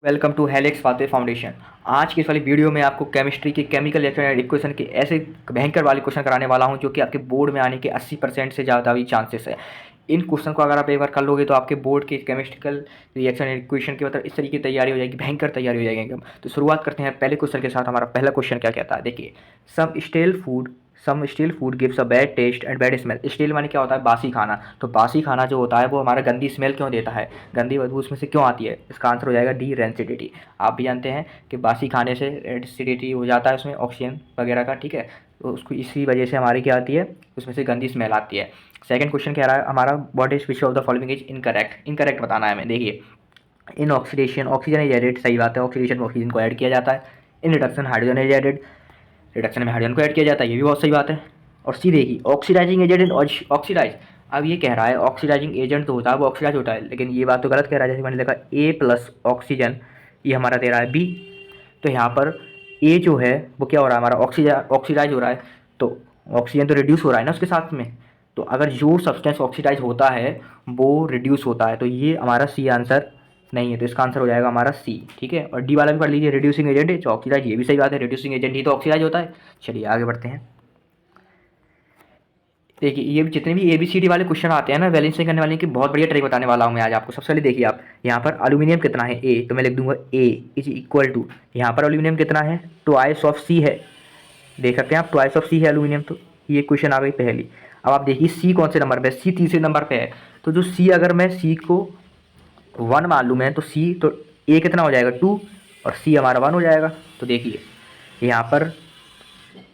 Welcome to हेलेक्स फाते foundation. आज की इस वाली वीडियो में आपको केमिस्ट्री के केमिकल रिएक्शन एंड इक्वेशन के ऐसे भयंकर वाले क्वेश्चन कराने वाला हूं जो कि आपके बोर्ड में आने के 80% से ज़्यादा भी चांसेस है। इन क्वेश्चन को अगर आप एक बार कर लोगे तो आपके बोर्ड के केमिस्ट्रिकल रिएक्शन एंड इक्वेशन की मतलब इस तरीके की तैयारी हो जाएगी, भयंकर तैयारी हो जाएगी एकदम। तो शुरुआत करते हैं पहले क्वेश्चन के साथ। हमारा पहला क्वेश्चन क्या कहता है, देखिए। Some stale food gives a bad taste and bad smell. Stale माने क्या होता है, बासी खाना। तो बासी खाना जो होता है वो हमारा गंदी स्मेल क्यों देता है, गंदी बदबू उसमें से क्यों आती है? इसका आंसर हो जाएगा डी, रेंसिडिटी। आप भी जानते हैं कि बासी खाने से रेंसिडिटी हो जाता है उसमें ऑक्सीजन वगैरह का, ठीक है। तो उसको इसी वजह से हमारी क्या आती है, उसमें से गंदी स्मेल आती है। सेकंड क्वेश्चन कह रहा है हमारा, what is which of the following is incorrect. Incorrect बताना है हमें। देखिए, in oxidation oxygen is added, सही बात है, ऑक्सीडेशन में ऑक्सीजन को ऐड किया जाता है। In reduction hydrogen is added, reduction में हाइड्रोजन को ऐड किया जाता है, ये भी बहुत सही बात है। और सी देखिए, ऑक्सीडाइजिंग एजेंट इन ऑक्सीडाइज। अब ये कह रहा है ऑक्सीडाइजिंग एजेंट तो होता है वो ऑक्सीडाइज होता है, लेकिन ये बात तो गलत कह रहा है। जैसे मैंने लिखा ए प्लस ऑक्सीजन, ये हमारा दे रहा है बी। तो यहाँ पर ए जो है वो क्या हो रहा है हमारा, ऑक्सीडाइज हो रहा है। तो ऑक्सीजन तो रिड्यूस हो रहा है ना उसके साथ में। तो अगर जो सब्सटेंस ऑक्सीडाइज होता है वो रिड्यूस होता है, तो ये हमारा सी आंसर नहीं है। तो इसका आंसर हो जाएगा हमारा सी, ठीक है। और डी वाला भी पढ़ लीजिए, रिड्यूसिंग एजेंट जो ऑक्सीडाइज, ये भी सही बात है, रिड्यूसिंग एजेंट ही तो ऑक्सीडाइज होता है। चलिए आगे बढ़ते हैं। देखिए, ये जितने भी ABCD वाले क्वेश्चन आते हैं ना बैलेंसिंग करने वाले की, बहुत बढ़िया ट्रिक बताने वाला हूँ मैं आज आपको। सबसे पहले देखिए, आप यहाँ पर एल्यूमिनियम कितना है ए, तो मैं लिख दूंगा ए इज इक्वल टू, यहाँ पर एल्यूमिनियम कितना है, ट्वाइस ऑफ सी है। देख सकते हैं आप, ट्वाइस ऑफ सी है एल्यूमिनियम। तो ये क्वेश्चन आ गई पहली। अब आप देखिए सी कौन से नंबर पे, सी तीसरे नंबर पे है। तो जो सी, अगर मैं सी को 1 मालूम है तो सी, तो ए कितना हो जाएगा 2, और सी हमारा 1 हो जाएगा। तो देखिए यहाँ पर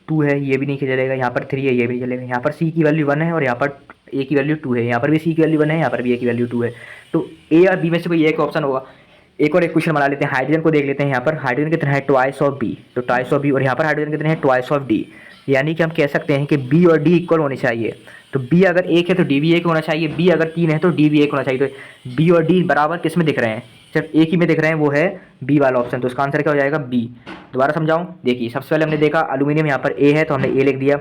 2 है, ये भी नहीं चलेगा। यहाँ पर 3 है, ये भी नहीं चलेगा। यहाँ पर सी की वैल्यू 1 है और यहाँ पर ए की वैल्यू 2 है। यहाँ पर भी सी की वैल्यू 1 है, यहाँ पर भी ए की वैल्यू 2 है। तो ए और बी में से कोई एक ऑप्शन होगा। एक और एक क्वेश्चन बना लेते हैं, हाइड्रोजन को देख लेते हैं। यहाँ पर हाइड्रोजन कितना है, ट्वाइस ऑफ बी, तो ट्वाइस ऑफ बी। और यहाँ पर हाइड्रोजन कितने हैं, ट्वाइस ऑफ डी। यानी कि हम कह सकते हैं कि बी और डी इक्वल होने चाहिए। तो बी अगर एक है तो डी भी एक होना चाहिए, बी अगर 3 है तो डी भी एक होना चाहिए। तो बी और डी बराबर किस में दिख रहे हैं, सिर्फ एक ही में दिख रहे हैं, वो है बी वाला ऑप्शन। तो इसका आंसर क्या हो जाएगा, बी। दोबारा समझाऊं, देखिए सबसे पहले हमने देखा एल्यूमिनियम यहाँ पर ए है तो हमने ए लिख दिया।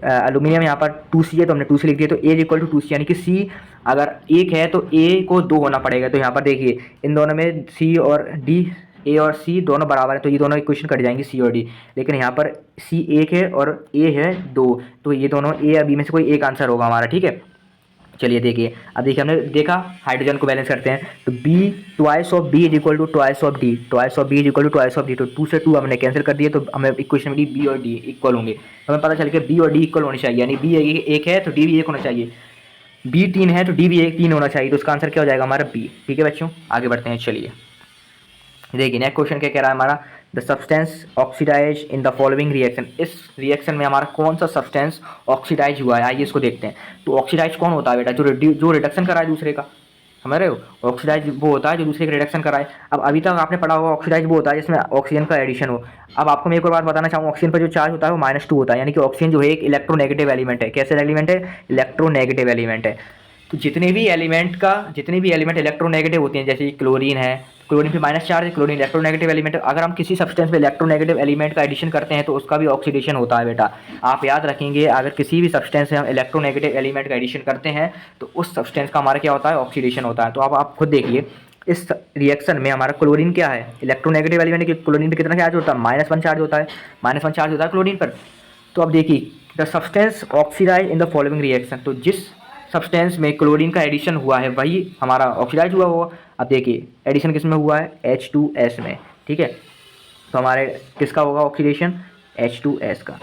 एल्यूमिनियम यहाँ पर 2C है तो हमने 2C लिख दिया। तो ए इक्वल टू 2C, यानी कि सी अगर एक है तो ए को 2 होना पड़ेगा। तो यहाँ पर देखिए इन दोनों में सी और डी, ए और सी दोनों बराबर है, तो ये दोनों इक्वेशन कट जाएंगी, सी और डी। लेकिन यहाँ पर सी एक है और ए है 2, तो ये दोनों ए या बी में से कोई एक आंसर होगा हमारा, ठीक है। चलिए देखिए, अब देखिए हमने देखा हाइड्रोजन को बैलेंस करते हैं। तो B, twice of B is equal to twice of D, twice of B is equal to twice of D. तो 2 से 2 हमने कैंसिल कर दिए, तो हमें इक्वेशन मिली बी और डी इक्वल होंगे। तो हमें पता चल गया बी और डी इक्वल होने चाहिए, यानी बी एक है तो डी भी एक होना चाहिए, बी 3 है तो डी भी 3 होना चाहिए। तो उसका आंसर क्या हो जाएगा हमारा बी, ठीक है बच्चों। आगे बढ़ते हैं, चलिए देखिए नेक्स्ट क्वेश्चन क्या कह रहा है हमारा, the substance oxidise in the following reaction. इस रिएक्शन में हमारा कौन सा सब्सटेंस ऑक्सीडाइज हुआ है, आइए इसको देखते हैं। तो ऑक्सीडाइज कौन होता है बेटा, जो रिडक्शन कराए दूसरे का, समझ रहे हो। ऑक्सीडाइज वो होता है जो दूसरे का रिडक्शन कराए। अब अभी तक आपने पढ़ा होगा ऑक्सीडाइज वो होता है जिसमें ऑक्सीजन का एडिशन हो। अब आपको मैं एक और बात बताना चाहूँगा, ऑक्सीजन पर जो चार्ज होता है वो -2 होता है, यानी कि ऑक्सीजन जो है एक इलेक्ट्रोनेगेटिव एलिमेंट है। कैसे एलिमेंट है, इलेक्ट्रोनेगेटिव एलिमेंट है। तो जितने भी एलिमेंट इलेक्ट्रोनेगेटिव होते हैं, जैसे क्लोरीन है, क्लोरीन पे माइनस चार्ज है, क्लोरीन इलेक्ट्रोनेगेटिव एलिमेंट है। अगर हम किसी सब्सटेंस में इलेक्ट्रोनेगेटिव एलिमेंट का एडिशन करते हैं तो उसका भी ऑक्सीडेशन होता है बेटा। आप याद रखेंगे, अगर किसी भी सब्सटेंस से हम इलेक्ट्रोनेगेटिव एलिमेंट का एडिशन करते हैं तो उस सब्सटेंस का हमारा क्या होता है, ऑक्सीडेशन होता है। तो अब आप खुद देखिए इस रिएक्शन में हमारा क्लोरीन क्या है, इलेक्ट्रोनेगेटिव एलिमेंट है कि क्लोरीन पर कितना चार्ज होता है, -1 चार्ज होता है, -1 चार्ज होता है क्लोरीन पर। तो अब देखिए the substance oxidise in the following reaction, तो जिस सब्सटेंस में क्लोरीन का एडिशन हुआ है वही हमारा ऑक्सीडाइज हुआ होगा। अब देखिए एडिशन किस में हुआ है, H2S में, ठीक है। तो हमारे किसका होगा ऑक्सीडेशन, H2S का।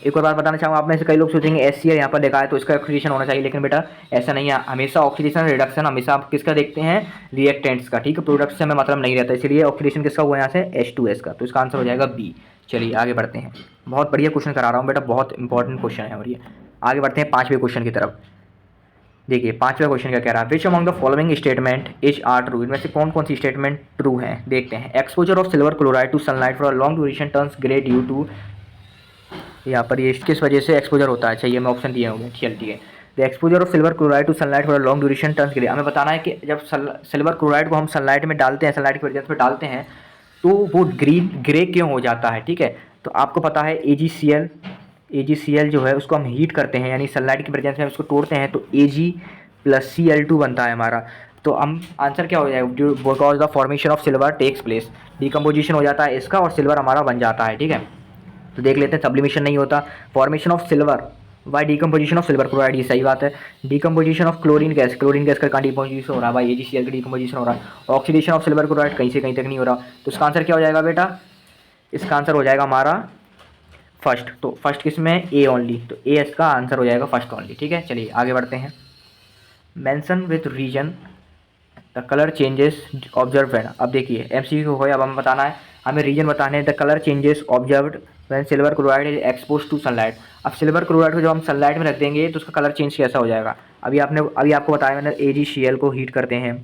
एक और बात बताना चाहूँगा, आप में से कई लोग सोचेंगे HCl यहाँ पर लिखा है तो इसका ऑक्सीडेशन होना चाहिए, लेकिन बेटा ऐसा नहीं है। हमेशा ऑक्सीडेशन रिडक्शन हमेशा आप किसका देखते हैं, रिएक्टेंट्स का, ठीक है। प्रोडक्ट से हमें मतलब नहीं रहता, इसलिए ऑक्सीडेशन किसका हुआ यहाँ से, H2S का। तो इसका आंसर हो जाएगा बी। चलिए आगे बढ़ते हैं, बहुत बढ़िया क्वेश्चन करा रहा हूँ बेटा, बहुत इंपॉर्टेंट क्वेश्चन है। और ये आगे बढ़ते हैं 5वें क्वेश्चन की तरफ। देखिए 5वां क्वेश्चन क्या कह रहा है, which among the following statement is are true. इनमें से कौन कौन सी स्टेटमेंट ट्रू है, देखते हैं। Exposure of silver chloride to sunlight for a long duration turns grey due to, यहाँ पर ये किस वजह से एक्सपोजर होता है, चाहिए मैं ऑप्शन दिए होंगे, चल ठीक है। The exposure of silver chloride to sunlight for a long duration turns grey. हमें बताना है कि जब सिल्वर क्लोराइड को हम सनलाइट में डालते हैं, सनलाइट के प्रेजेंस में डालते हैं, तो वो ग्रे क्यों हो जाता है, ठीक है। तो आपको पता है AgCl जो है उसको हम हीट करते हैं, यानी सनलाइट की प्रेजेंस में उसको तोड़ते हैं, तो Ag + Cl2 बनता है हमारा। तो हम आंसर क्या हो जाएगा, because the formation of silver takes place, decomposition हो जाता है इसका और सिल्वर हमारा बन जाता है। ठीक है, तो देख लेते हैं, सब्लिमेशन नहीं होता, formation of silver by decomposition of silver chloride, ये सही बात है। Decomposition of chlorine gas, chlorine gas का कहाँ डिकम्पोजिशन हो रहा है भाई, AgCl का डिकम्पोजिशन हो रहा है। ऑक्सीडेशन ऑफ सिल्वर क्लोराइड कहीं से कहीं तक नहीं हो रहा, तो इसका आंसर क्या हो जाएगा बेटा, इसका आंसर हो जाएगा हमारा फर्स्ट। तो फर्स्ट किस में, ए ओनली, तो ए इसका आंसर हो जाएगा फर्स्ट ओनली। ठीक है, चलिए आगे बढ़ते हैं। Mention with reason the colour changes observe है। अब देखिए MCQ हो, अब हमें बताना है, हमें रीजन बताने हैं, the colour changes observed when silver chloride is expose to sunlight. अब सिल्वर क्लोराइड को जब हम सनलाइट में रख देंगे तो उसका कलर चेंज कैसा हो जाएगा। अभी आपको बताया मैंने, AgCl को हीट करते हैं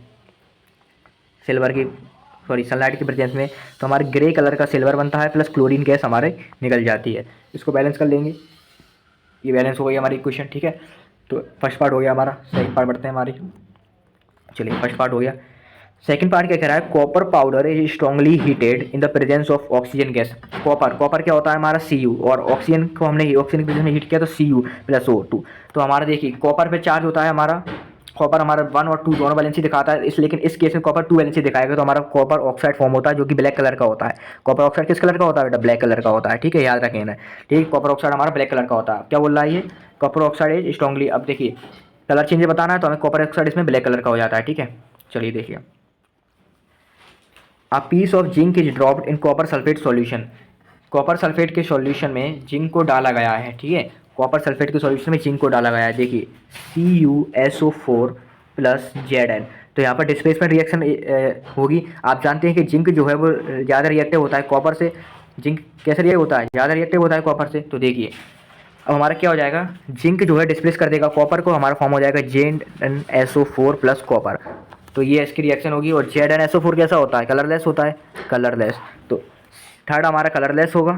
सिल्वर की सनलाइट की प्रेजेंस में, तो हमारे ग्रे कलर का सिल्वर बनता है, प्लस क्लोरीन गैस हमारे निकल जाती है। इसको बैलेंस कर लेंगे, ये बैलेंस हो गई हमारी इक्वेशन। ठीक है, तो फर्स्ट पार्ट हो गया हमारा, सेकंड पार्ट बढ़ते हैं हमारी। चलिए फर्स्ट पार्ट हो गया, सेकंड पार्ट क्या कह रहा है, copper powder is strongly heated in the presence of oxygen gas. Copper क्या होता है हमारा Cu, और ऑक्सीजन को हमने ऑक्सीजन के प्रेजेंस में हीट किया तो Cu+O2। तो हमारा देखिए कॉपर पे चार्ज होता है हमारा, कॉपर हमारा 1 और 2 दोनों वैलेंसी दिखाता है, लेकिन इस केस में कॉपर 2 वैलेंसी दिखाएगा, तो हमारा कॉपर ऑक्साइड फॉर्म होता है जो कि ब्लैक कलर का होता है। कॉपर ऑक्साइड किस कलर का होता है बेटा, ब्लैक कलर का होता है। ठीक है, याद रखें ना, ठीक, कॉपर ऑक्साइड हमारा ब्लैक कलर का होता है। क्या बोल रहा है ये, कॉपर ऑक्साइड इज स्ट्रांगली, अब देखिए कलर चेंज बताना है तो हमें कॉपर ऑक्साइड इसमें ब्लैक कलर का हो जाता है। ठीक है, चलिए देखिए, a piece of zinc is dropped in copper sulphate solution. Copper sulphate के सॉल्यूशन में जिंक को डाला गया है। ठीक है, कॉपर सल्फेट के सॉल्यूशन में जिंक को डाला गया है, देखिए CuSO4 प्लस Zn। तो यहाँ पर डिस्प्लेसमेंट रिएक्शन होगी। आप जानते हैं कि जिंक जो है वो ज़्यादा रिएक्टिव होता है कॉपर से, जिंक कैसे रिएक्ट होता है, ज़्यादा रिएक्टिव होता है कॉपर से। तो देखिए अब हमारा क्या हो जाएगा, जिंक जो है डिस्प्लेस कर देगा कॉपर को, हमारा फॉर्म हो जाएगा ZnSO4 प्लस कॉपर। तो ये इसकी रिएक्शन होगी, और ZnSO4 कैसा होता है, कलरलेस होता है, कलरलेस। तो थर्ड हमारा कलरलेस होगा,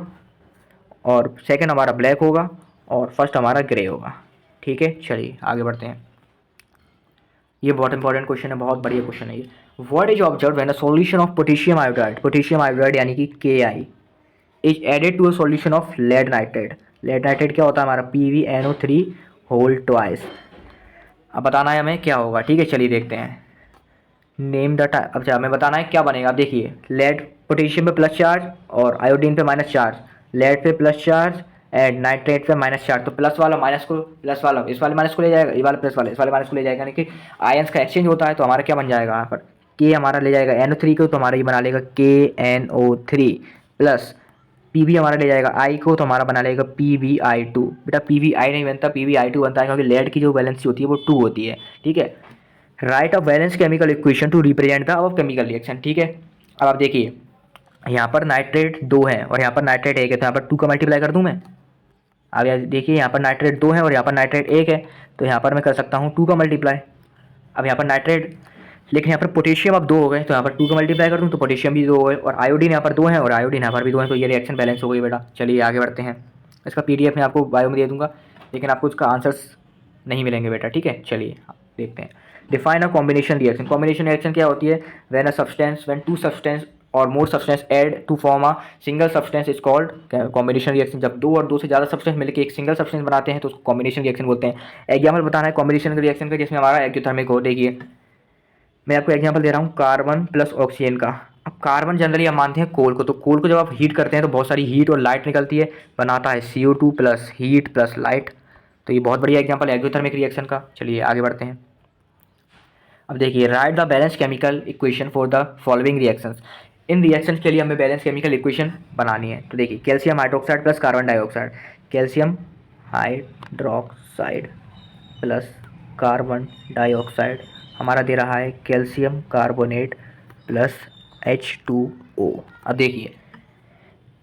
और सेकंड हमारा ब्लैक होगा, और फर्स्ट हमारा ग्रे होगा। ठीक है, चलिए आगे बढ़ते हैं। ये बहुत इंपॉर्टेंट क्वेश्चन है, बहुत बढ़िया क्वेश्चन है ये। What is observe when a solution of potassium iodide यानी कि Ki is added to a solution of lead nitrate. Lead nitrate क्या होता है हमारा, PbNO3 होल ट्वाइस। अब बताना है हमें क्या होगा। ठीक है, चलिए देखते हैं, नेम द टाइप। अच्छा हमें बताना है क्या बनेगा। अब देखिए लेड पोटेशियम पे प्लस चार्ज और आयोडीन पे माइनस चार्ज, लेड पे प्लस चार्ज एंड नाइट्रेट पे माइनस चार्ज। तो प्लस वाला माइनस को, प्लस वाला इस वाले माइनस को ले जाएगा, ये वाला प्लस वाला इस वाले माइनस को ले जाएगा, यानी कि आयंस का एक्सचेंज होता है। तो हमारा क्या बन जाएगा यहाँ पर, के हमारा ले जाएगा NO3 को, तो हमारा ये बना लेगा KNO3 प्लस Pb हमारा ले जाएगा I को, तो हमारा बना लेगा PbI2। बेटा PbI नहीं बनता, PbI2 बनता है, क्योंकि लेड की जो वैलेंसी होती है वो 2 होती है। ठीक है, right a balance chemical equation two represent the अब केमिकल रिएक्शन। ठीक है, अब आप देखिए यहाँ पर नाइट्रेट 2 है और यहाँ पर नाइट्रेट 1 है, तो यहाँ पर 2 का मल्टीप्लाई कर दूँ मैं। अब यार देखिए यहाँ पर नाइट्रेट 2 है और यहाँ पर नाइट्रेट 1 है, तो यहाँ पर मैं कर सकता हूँ 2 का मल्टीप्लाई। अब यहाँ पर नाइट्रेट, लेकिन यहाँ पर पोटेशियम अब 2 हो गए, तो यहाँ पर 2 का मल्टीप्लाई कर दूँ तो पोटेशियम भी 2 हो गए, और आयोडीन यहाँ पर 2 है और आयोडीन यहाँ पर भी 2 है, तो ये रिएक्शन बैलेंस हो गई बेटा। चलिए आगे बढ़ते हैं, इसका PDF मैं आपको बायो में दे दूँगा, लेकिन आपको उसका आंसर्स नहीं मिलेंगे बेटा। ठीक है, चलिए देखते हैं। Define a combination reaction. Combination reaction क्या होती है, when two substance or more substance add to form a single substance is called combination reaction. जब 2 और 2 से ज़्यादा सब्सटेंस मिलकर एक सिंगल सब्सटेंस बनाते हैं तो उसको कॉम्बिनेशन रिएक्शन बोलते हैं। एग्जाम्पल बताना है कॉम्बिनेशन रिएक्शन का, जिसमें हमारा एक्जोथर्मिक हो। देखिए मैं आपको एग्जांपल दे रहा हूँ कार्बन प्लस ऑक्सीजन का। अब कार्बन जनरली हम मानते हैं कोल को, तो कोल को जब आप हीट करते हैं तो बहुत सारी हीट और लाइट निकलती है, बनाता है CO2 plus heat plus light. तो ये बहुत बढ़िया एग्जांपल है एक्जोथर्मिक रिएक्शन का। चलिए आगे बढ़ते हैं। अब देखिए right the balance chemical equation for the following reactions. In reactions के लिए हमें बैलेंस केमिकल इक्वेशन बनानी है। तो देखिए calcium hydroxide plus carbon dioxide, calcium hydroxide plus carbon dioxide हमारा दे रहा है कैल्शियम कार्बोनेट प्लस H2O। अब देखिए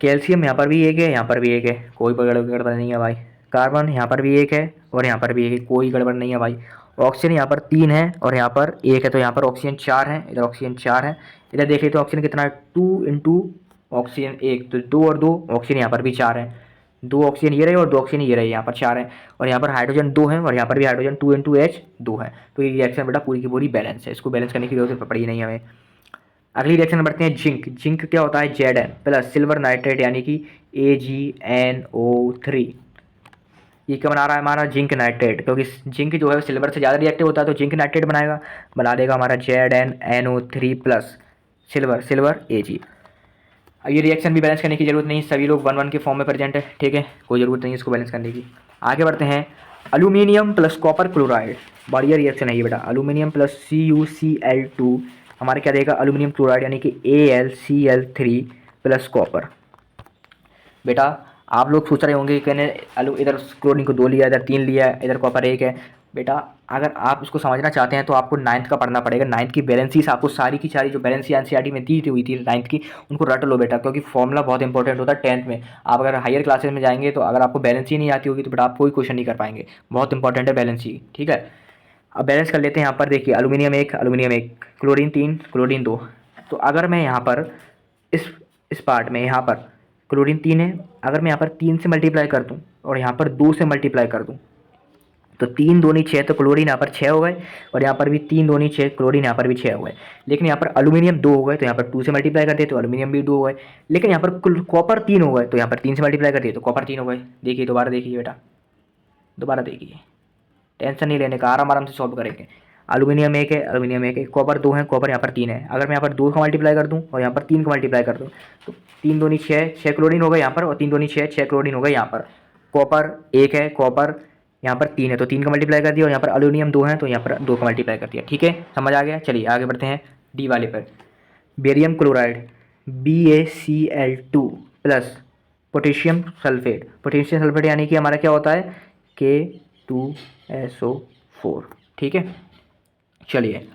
कैल्शियम यहाँ पर भी एक है, यहाँ पर भी एक है, कोई गड़बड़ नहीं है भाई। कार्बन यहाँ पर भी एक है और यहाँ पर भी एक है, कोई गड़बड़ नहीं है भाई। ऑक्सीजन यहाँ पर 3 है और यहाँ पर 1 है, तो यहाँ पर ऑक्सीजन 4 है, इधर ऑक्सीजन 4 है। इधर देखिए तो ऑक्सीजन कितना है, 2 इंटू ऑक्सीजन 1, तो 2 और 2 ऑक्सीजन यहाँ पर भी 4 है। 2 ऑक्सीजन ये रहे और 2 ऑक्सीजन ये रहे, यहाँ पर 4 है, और यहाँ पर हाइड्रोजन 2 है और यहाँ पर भी हाइड्रोजन 2 इंटू H 2 है। तो ये रिएक्शन बेटा पूरी की पूरी बैलेंस है, इसको बैलेंस करने की जरूरत पड़ी नहीं हमें। अगली रिएक्शन बढ़ते हैं जिंक। जिंक क्या होता है, Zn प्लस सिल्वर नाइट्रेट यानी कि AgNO3 ये क्या बना रहा है हमारा जिंक नाइट्रेट, क्योंकि जिंक जो है सिल्वर से ज़्यादा रिएक्टिव होता है तो जिंक नाइट्रेट बना देगा हमारा ZnNO3+ सिल्वर सिल्वर Ag। अब ये रिएक्शन भी बैलेंस करने की जरूरत नहीं, सभी लोग 1 1 के फॉर्म में प्रेजेंट है, ठीक है, कोई ज़रूरत नहीं इसको बैलेंस करने की। आगे बढ़ते हैं, अल्यूमिनियम प्लस कॉपर क्लोराइड, बढ़िया रिएक्शन है ये बेटा। अल्यूमिनियम प्लस CuCl2 हमारे क्या देगा, अल्यूमिनियम क्लोराइड यानी कि AlCl3 प्लस कॉपर। बेटा आप लोग सोच रहे होंगे कि इधर क्लोरीन को 2 लिया, इधर 3 लिया, इधर कॉपर 1 है। बेटा अगर आप इसको समझना चाहते हैं तो आपको 9th का पढ़ना पड़ेगा। 9th की बैलेंसीज आपको सारी की सारी जो बैलेंसी एनसीईआरटी में दी हुई थी 9th की, उनको रट लो बेटा, क्योंकि फॉर्मूला बहुत इंपॉर्टेंट होता है 10th में। आप अगर हायर क्लासेस में जाएंगे तो अगर आपको बैलेंसी नहीं आती होगी तो बेटा आप कोई क्वेश्चन नहीं कर पाएंगे, बहुत इंपॉर्टेंट है बैलेंसी, ठीक है। अब बैलेंस कर लेते हैं। यहाँ पर देखिए अल्यूमिनियम 1, क्लोरीन 3, क्लोरीन 2। तो अगर मैं यहाँ पर इस पार्ट में यहाँ पर क्लोरीन 3 है, अगर मैं यहाँ पर 3 से मल्टीप्लाई कर दूँ और यहाँ पर 2 से मल्टीप्लाई कर दूँ तो 3 दूनी 6, तो क्लोरीन यहाँ पर 6 हो गए, और यहाँ पर भी 3 दूनी 6, क्लोरीन यहाँ पर भी 6 हो गए। लेकिन यहाँ पर अल्यूमिनियम 2 हो गए तो यहाँ पर 2 से मल्टीप्लाई कर दिए तो अल्यूमिनियम भी 2 हो गए। लेकिन यहाँ पर कॉपर 3 हो गए तो यहाँ पर 3 से मल्टीप्लाई कर दिए तो कॉपर 3 हो गए। देखिए दोबारा देखिए बेटा, दोबारा देखिए, टेंशन नहीं लेने का, आराम आराम से सॉल्व करेंगे। अल्यूमिनियम 1 है, अल्यूमिनियम 1 है, कॉपर 2 है, कॉपर यहाँ पर 3 है। अगर मैं यहाँ पर 2 का मल्टीप्लाई कर दूँ और यहाँ पर 3 का मल्टीप्लाई कर दूँ तो 3 दूनी 6, 6 क्लोरीन हो गए यहाँ पर, और 3 दूनी 6, 6 क्लोरीन हो गए यहाँ पर। कॉपर 1 है, कॉपर यहाँ पर 3 है तो 3 का मल्टीप्लाई कर दिया, और यहाँ पर अल्यूमिनियम 2 है तो यहाँ पर 2 का मल्टीप्लाई कर दिया, ठीक है, समझ आ गया। चलिए आगे बढ़ते हैं डी वाले पर। Barium chloride BaCl2 plus potassium sulphate. Potassium sulphate यानी कि हमारा क्या होता है K2SO4, ठीक है। चलिए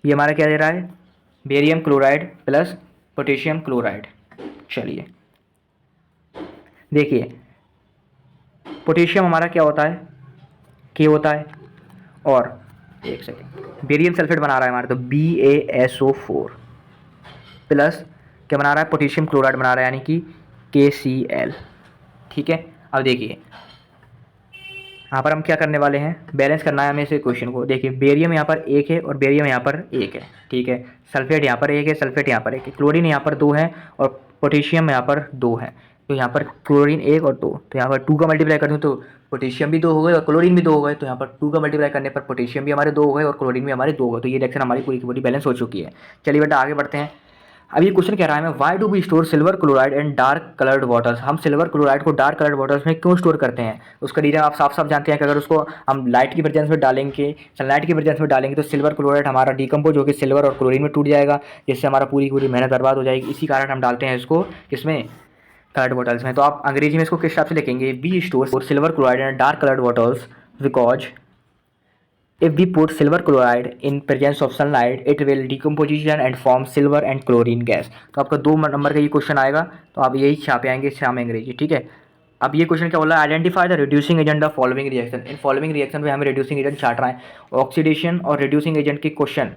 ये हमारा क्या दे रहा है, barium chloride plus potassium chloride. चलिए देखिए पोटेशियम हमारा क्या होता है, K होता है, और एक सेकेंड, बेरियम सल्फेट बना रहा है हमारा तो BaSO4 प्लस क्या बना रहा है, पोटेशियम क्लोराइड बना रहा है यानी कि KCl, ठीक है। अब देखिए यहाँ पर हम क्या करने वाले हैं, बैलेंस करना है हमें इसे क्वेश्चन को। देखिए बेरियम यहाँ पर 1 है और बेरियम यहाँ पर 1 है, ठीक है। सल्फेट यहाँ पर 1 है, सल्फेट यहाँ पर 1 है, क्लोरीन यहाँ पर 2 है और पोटेशियम यहाँ पर 2 है। तो यहाँ पर क्लोरीन 1 और 2, तो यहाँ पर 2 का मल्टीप्लाई कर दूँ तो पोटेशियम भी 2 हो गए और क्लोरीन भी 2 हो गए। तो यहाँ पर 2 का मल्टीप्लाई करने पर पोटेशियम भी हमारे 2 हो गए और क्लोरीन भी हमारे 2 हो गए। तो ये रिएक्शन हमारी पूरी की पूरी बैलेंस हो चुकी है। चलिए बेटा आगे बढ़ते हैं। अब ये क्वेश्चन कह रहा है मैं, why do we store silver chloride and dark coloured waters. हम सिल्वर क्लोराइड को डार्क कलर्ड वाटर्स में क्यों स्टोर करते हैं, उसका रीजन आप साफ साफ जानते हैं कि अगर उसको हम लाइट की प्रेजेंस में डालेंगे, सनलाइट की प्रेजेंस में डालेंगे तो सिल्वर क्लोराइड हमारा डिकम्पोज होकर सिल्वर और क्लोरीन में टूट जाएगा, जिससे हमारा पूरी पूरी मेहनत बर्बाद हो जाएगी। इसी कारण हम डालते हैं इसको किसमें, कलर्ड वाटर्स में। तो आप अंग्रेजी में इसको किस हिसाब से लिखेंगे, we store silver chloride and dark coloured waters because if we put silver chloride in presence of sunlight it will decomposition and form silver and chlorine gas। तो आपका 2 नंबर का ये क्वेश्चन आएगा तो आप यही छापे आएंगे शाम अंग्रेजी, ठीक है। अब ये क्वेश्चन क्या बोला है, identify the reducing agent of following reaction. इन फॉलोइंग रिएक्शन में हमें रिड्यूसिंग एजेंट छाट रहा है। ऑक्सीडेशन और रिड्यूसिंग एजेंट के क्वेश्चन,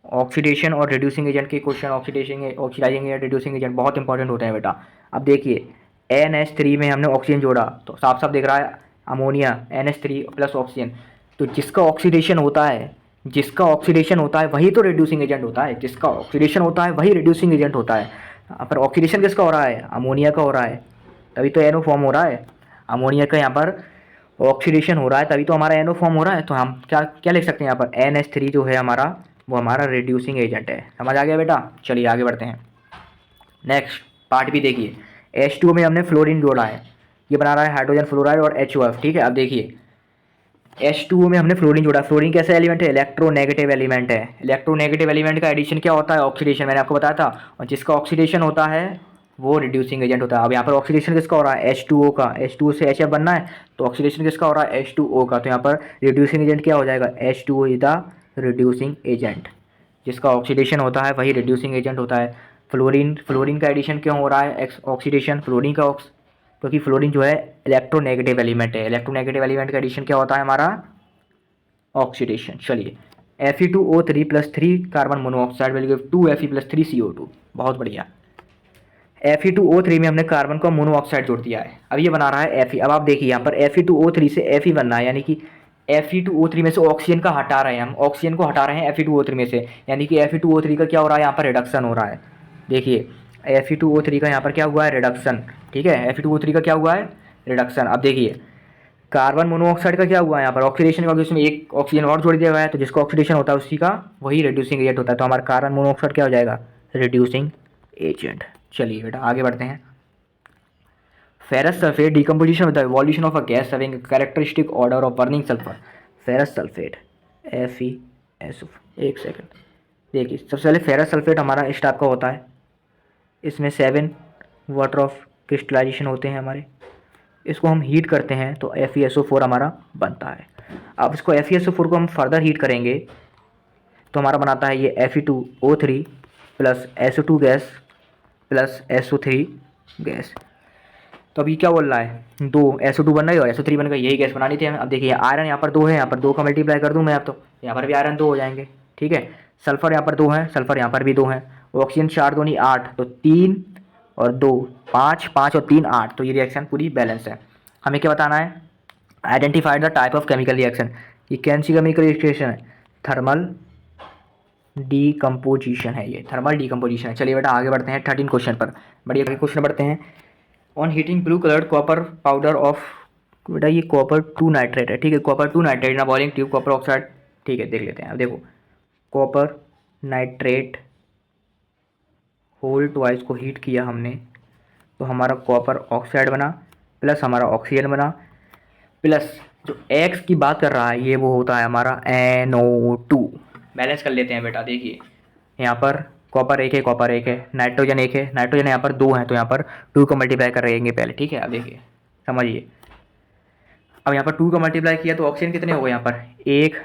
ऑक्सीडेशन और रिड्यूसिंग एजेंट के question, oxidising agent, reducing agent बहुत इंपॉर्टेंट होते हैं बेटा। अब देखिए NH3 में हमने ऑक्सीजन जोड़ा तो साफ साफ दिख रहा है अमोनिया NH3 प्लस ऑक्सीजन। तो जिसका ऑक्सीडेशन होता है, जिसका ऑक्सीडेशन होता है वही तो रिड्यूसिंग एजेंट होता है, जिसका ऑक्सीडेशन होता है वही रिड्यूसिंग एजेंट होता है। पर ऑक्सीडेशन किसका हो रहा है, अमोनिया का हो रहा है, तभी तो NO फॉर्म हो रहा है। अमोनिया का यहाँ पर ऑक्सीडेशन हो रहा है तभी तो हमारा NO फॉर्म हो रहा है। तो हम क्या क्या लिख सकते हैं यहाँ पर, NH3 जो है हमारा वो हमारा रिड्यूसिंग एजेंट है। समझ आ गया बेटा। चलिए आगे बढ़ते हैं। नेक्स्ट पार्ट भी देखिए, H2O में हमने फ्लोरीन जोड़ा है, ये बना रहा है हाइड्रोजन फ्लोराइड और HOF, ठीक है। अब देखिए H2O में हमने फ्लोरीन जोड़ा। फ्लोरीन कैसा एलिमेंट है, इलेक्ट्रोनेगेटिव एलिमेंट है। इलेक्ट्रोनेगेटिव एलिमेंट का एडिशन क्या होता है, ऑक्सीडेशन, मैंने आपको बताया था। और जिसका ऑक्सीडेशन होता है वो रिड्यूसिंग एजेंट होता है। अब यहाँ पर ऑक्सीडेशन किसका हो रहा है, H2O का। H2O से HF बनना है तो ऑक्सीडेशन किसका हो रहा है, H2O का। तो यहाँ पर रिड्यूसिंग एजेंट क्या हो जाएगा, H2O is the reducing agent. जिसका ऑक्सीडेशन होता है वही रिड्यूसिंग एजेंट होता है। फ्लोरीन का एडिशन क्यों हो रहा है, ऑक्सीडेशन फ्लोरीन का, क्योंकि फ्लोरीन जो है इलेक्ट्रोनेगेटिव एलिमेंट है। इलेक्ट्रोनेगेटिव एलिमेंट का एडिशन क्या होता है हमारा, ऑक्सीडेशन। चलिए Fe2O3 plus 3 carbon monoxide will give 2Fe plus 3 CO2। बहुत बढ़िया। Fe2O3 में हमने कार्बन का मोनोऑक्साइड जोड़ दिया है। अब ये बना रहा है Fe। अब आप देखिए यहाँ पर Fe2O3 से Fe बनना है, यानी कि Fe2O3 में से ऑक्सीजन का हटा रहे हैं हम, ऑक्सीजन को हटा रहे हैं Fe2O3 में से, यानी कि Fe2O3 का क्या हो रहा है यहाँ पर, रिडक्शन हो रहा है। देखिए Fe2O3 का यहाँ पर क्या हुआ है, रिडक्शन, ठीक है। Fe2O3 का क्या हुआ है, रिडक्शन। अब देखिए कार्बन मोनोऑक्साइड का क्या हुआ है यहाँ पर ऑक्सीडेशन, क्योंकि उसमें एक ऑक्सीजन और जोड़ दिया हुआ है, तो जिसका ऑक्सीडेशन होता है उसी का वही रिड्यूसिंग एजेंट होता है, तो हमारा कार्बन मोनोऑक्साइड क्या हो जाएगा, रिड्यूसिंग एजेंट। चलिए बेटा आगे बढ़ते हैं। फेरस सल्फेट डिकम्पोजिशन होता है violation of a gas having characteristic order of burning sulphur. Ferrous sulphate FeSO, एक सेकंड देखिए, सबसे पहले फेरस सल्फेट हमारा इस टाइप का होता है, इसमें 7 वाटर ऑफ क्रिस्टलाइजेशन होते हैं हमारे, इसको हम हीट करते हैं तो FeSO4 हमारा बनता है। अब इसको FeSO4 को हम फर्दर हीट करेंगे तो हमारा बनाता है ये Fe2O3 plus SO2 gas plus SO3 gas. तो अभी क्या बोल रहा है, 2 SO2 बन रही है और SO3 बन गई, यही गैस बनानी थी हमें। अब देखिए आयरन यहाँ पर 2 है, यहाँ पर 2 का मल्टीप्लाई कर दूँ मैं अब, तो यहाँ पर भी आयरन 2 हो जाएंगे, ठीक है। सल्फर यहाँ पर 2 है, सल्फर यहाँ पर भी 2 है, ऑक्सीजन 4 दूनी 8, तो 3 और 2 5, 5 और 3 8, तो ये रिएक्शन पूरी बैलेंस है। हमें क्या बताना है, identified the type of chemical reaction. ये कौन सी केमिकल रिएक्शन है, थर्मल डीकम्पोजिशन है, ये थर्मल डीकम्पोजिशन है। चलिए बेटा आगे बढ़ते हैं 13 क्वेश्चन पर, बढ़िया क्वेश्चन बढ़ते हैं। On heating blue coloured copper powder of, बेटा ये कॉपर 2 नाइट्रेट है, ठीक है, copper 2 nitrate in boiling tube copper oxide, ठीक है देख लेते हैं। अब देखो कॉपर नाइट्रेट होल ट्वाइस को हीट किया हमने, तो हमारा कॉपर ऑक्साइड बना प्लस हमारा ऑक्सीजन बना, प्लस जो एक्स की बात कर रहा है ये वो होता है हमारा NO2। बैलेंस कर लेते हैं बेटा, देखिए यहाँ पर कॉपर 1 है, कॉपर 1 है, नाइट्रोजन 1 है, नाइट्रोजन यहाँ पर 2 है, तो यहाँ पर 2 को मल्टीप्लाई कर रहेंगे पहले, ठीक है। अब देखिए समझिए, अब यहाँ पर 2 का मल्टीप्लाई किया तो ऑक्सीजन कितने हो गए यहाँ पर, 1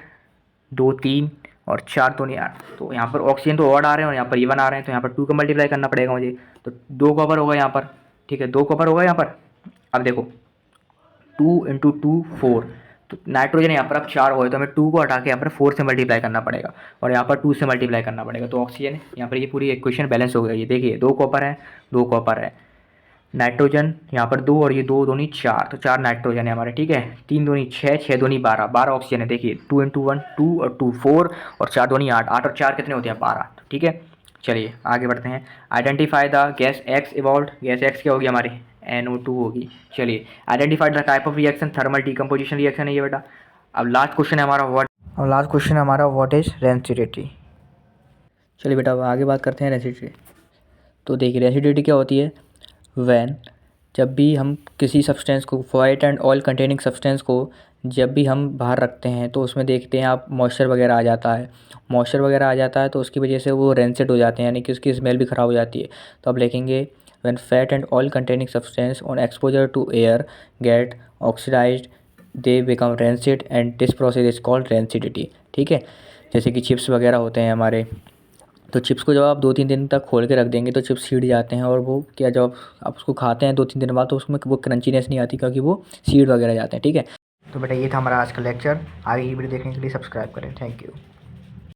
2 3 और 4 तो नहीं 8, तो यहाँ पर ऑक्सीजन तो और आ रहे हैं और यहाँ पर इवन आ रहे हैं, तो यहाँ पर 2 का मल्टीप्लाई करना पड़ेगा मुझे, तो 2 कॉपर होगा यहाँ पर, ठीक है 2 कॉपर होगा यहाँ पर। अब देखो 2 × 2 4, तो नाइट्रोजन यहाँ पर अब 4 हो गए, तो हमें 2 को हटा के यहाँ पर 4 से मल्टीप्लाई करना पड़ेगा और यहाँ पर 2 से मल्टीप्लाई करना पड़ेगा, तो ऑक्सीजन यहाँ पर ये पूरी इक्वेशन बैलेंस हो गई। ये देखिए 2 कॉपर है, 2 कॉपर है, नाइट्रोजन यहाँ पर 2 और ये 2 दूनी 4, तो 4 नाइट्रोजन है हमारे, ठीक है, 3 दूनी 6, 6 दूनी 12, 12 ऑक्सीजन है। देखिए 2 × 1 2 और 2 4 और 4 दूनी 8, 8 और 4 कितने होते हैं 12, ठीक है। चलिए आगे बढ़ते हैं। Identify the gas x evolve, gas x क्या होगी हमारी, NO2 होगी। चलिए identify the type of reaction, thermal decomposition reaction है ये बेटा। अब लास्ट क्वेश्चन है हमारा व्हाट इज रेंसिडिटी। चलिए बेटा अब आगे बात करते हैं रेंसिडिटी। तो देखिए रेंसिडिटी क्या होती है, वैन जब भी हम किसी सब्सटेंस को, white and oil containing substance को जब भी हम बाहर रखते हैं तो उसमें देखते हैं आप मॉइस्चर वगैरह आ जाता है, मॉइस्चर वगैरह आ जाता है तो उसकी वजह से वो रेंसिड हो जाते हैं, यानी कि उसकी स्मेल भी ख़राब हो जाती है। तो अब लिखेंगे when fat and oil containing substance on exposure to air get oxidised they become rancid and this process is called rancidity, ठीक है। जैसे कि चिप्स वगैरह होते हैं हमारे, तो चिप्स को जब आप 2-3 दिन तक खोल के रख देंगे तो चिप्स सीड जाते हैं, और वो क्या जब आप उसको खाते हैं 2-3 दिन बाद तो उसमें वो क्रंचीनेस नहीं आती क्योंकि वो सीड वगैरह जाते हैं, ठीक है। तो बेटा ये था हमारा आज का लेक्चर, आगे की वीडियो देखने के लिए सब्सक्राइब करें, थैंक यू।